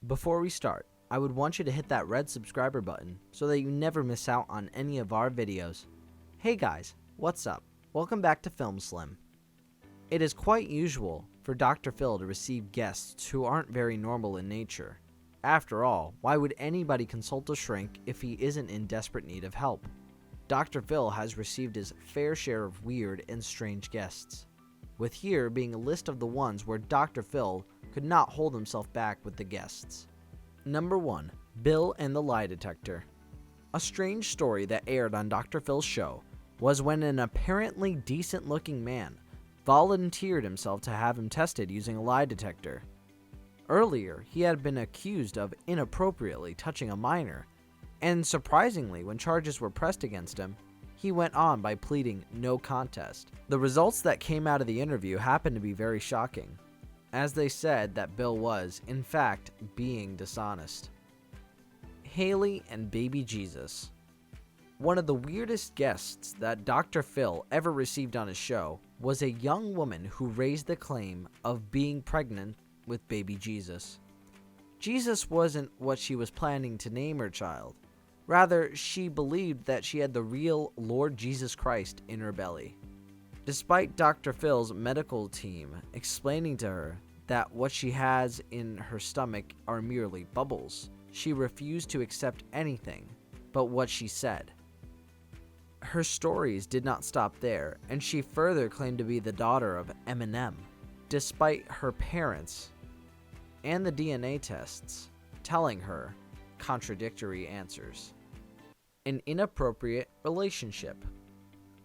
Before we start, I would want you to hit that red subscriber button so that you never miss out on any of our videos. Hey guys, what's up? Welcome back to Film Slim. It is quite usual for Dr. Phil to receive guests who aren't very normal in nature. After all, why would anybody consult a shrink if he isn't in desperate need of help? Dr. Phil has received his fair share of weird and strange guests, with here being a list of the ones where Dr. Phil could not hold himself back with the guests. Number 1. Bill and the Lie Detector. A strange story that aired on Dr. Phil's show was when an apparently decent-looking man volunteered himself to have him tested using a lie detector. Earlier, he had been accused of inappropriately touching a minor, and surprisingly, when charges were pressed against him, he went on by pleading no contest. The results that came out of the interview happened to be very shocking, as they said that Bill was, in fact, being dishonest. Haley and baby Jesus. One of the weirdest guests that Dr. Phil ever received on his show was a young woman who raised the claim of being pregnant with baby Jesus. Jesus wasn't what she was planning to name her child. Rather, she believed that she had the real Lord Jesus Christ in her belly. Despite Dr. Phil's medical team explaining to her that what she has in her stomach are merely bubbles, she refused to accept anything but what she said. Her stories did not stop there, and she further claimed to be the daughter of Eminem, despite her parents and the DNA tests telling her contradictory answers. An inappropriate relationship.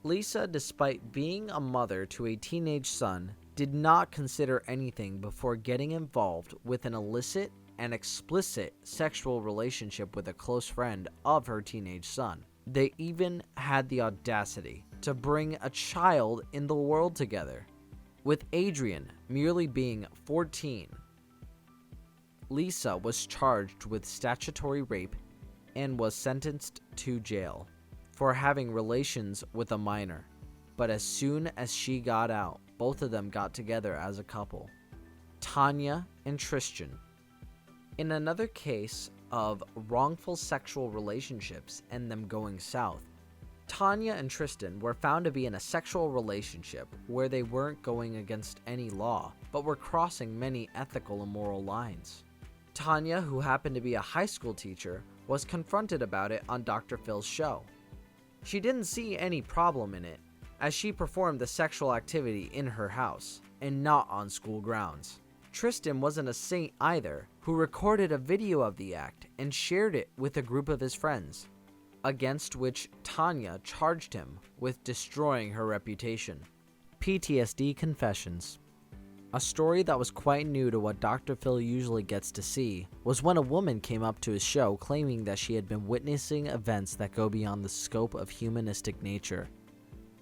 Lisa, despite being a mother to a teenage son, did not consider anything before getting involved with an illicit and explicit sexual relationship with a close friend of her teenage son. They even had the audacity to bring a child in the world together. With Adrian merely being 14, Lisa was charged with statutory rape and was sentenced to jail for having relations with a minor. But as soon as she got out, both of them got together as a couple. Tanya and Tristan. In another case of wrongful sexual relationships and them going south, Tanya and Tristan were found to be in a sexual relationship where they weren't going against any law, but were crossing many ethical and moral lines. Tanya, who happened to be a high school teacher, was confronted about it on Dr. Phil's show. She didn't see any problem in it, as she performed the sexual activity in her house, and not on school grounds. Tristan wasn't a saint either, who recorded a video of the act and shared it with a group of his friends, against which Tanya charged him with destroying her reputation. PTSD Confessions. A story that was quite new to what Dr. Phil usually gets to see was when a woman came up to his show claiming that she had been witnessing events that go beyond the scope of humanistic nature.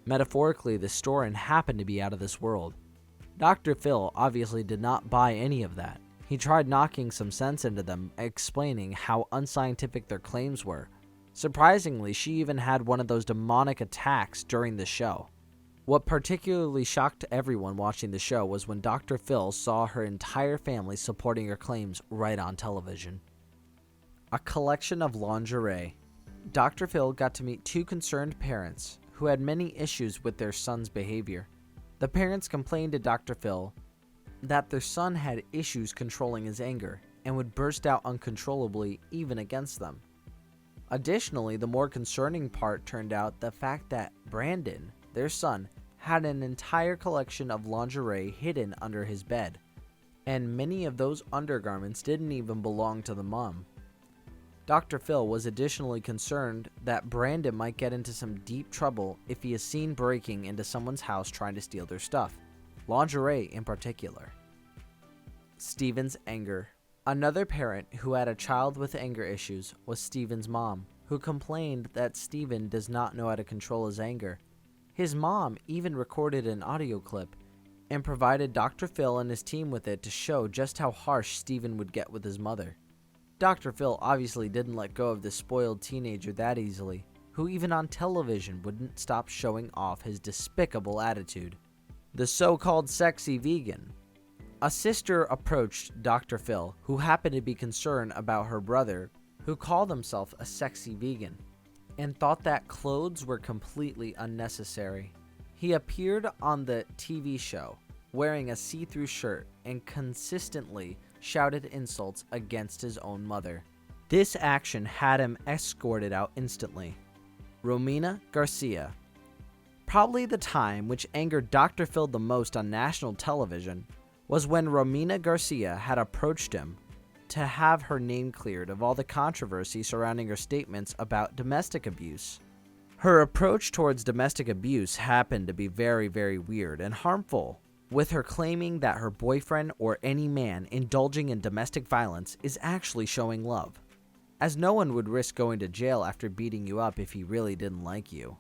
Metaphorically, the story happened to be out of this world. Dr. Phil obviously did not buy any of that. He tried knocking some sense into them, explaining how unscientific their claims were. Surprisingly, she even had one of those demonic attacks during the show. What particularly shocked everyone watching the show was when Dr. Phil saw her entire family supporting her claims right on television. A collection of lingerie. Dr. Phil got to meet two concerned parents who had many issues with their son's behavior. The parents complained to Dr. Phil that their son had issues controlling his anger and would burst out uncontrollably even against them. Additionally, the more concerning part turned out the fact that Brandon, their son, had an entire collection of lingerie hidden under his bed, and many of those undergarments didn't even belong to the mom. Dr. Phil was additionally concerned that Brandon might get into some deep trouble if he is seen breaking into someone's house trying to steal their stuff, lingerie in particular. Steven's anger. Another parent who had a child with anger issues was Steven's mom, who complained that Steven does not know how to control his anger. His mom even recorded an audio clip and provided Dr. Phil and his team with it to show just how harsh Steven would get with his mother. Dr. Phil obviously didn't let go of the spoiled teenager that easily, who even on television wouldn't stop showing off his despicable attitude. The so-called sexy vegan. A sister approached Dr. Phil, who happened to be concerned about her brother, who called himself a sexy vegan, and thought that clothes were completely unnecessary. He appeared on the TV show wearing a see-through shirt and consistently shouted insults against his own mother. This action had him escorted out instantly. Romina Garcia. Probably the time which angered Dr. Phil the most on national television was when Romina Garcia had approached him to have her name cleared of all the controversy surrounding her statements about domestic abuse. Her approach towards domestic abuse happened to be very, very weird and harmful, with her claiming that her boyfriend or any man indulging in domestic violence is actually showing love, as no one would risk going to jail after beating you up if he really didn't like you.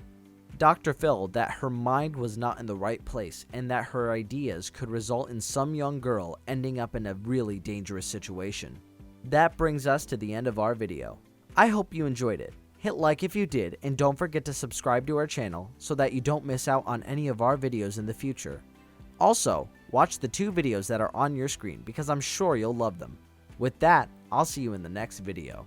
Dr. Phil that her mind was not in the right place and that her ideas could result in some young girl ending up in a really dangerous situation. That brings us to the end of our video. I hope you enjoyed it. Hit like if you did, and don't forget to subscribe to our channel so that you don't miss out on any of our videos in the future. Also, watch the 2 videos that are on your screen because I'm sure you'll love them. With that, I'll see you in the next video.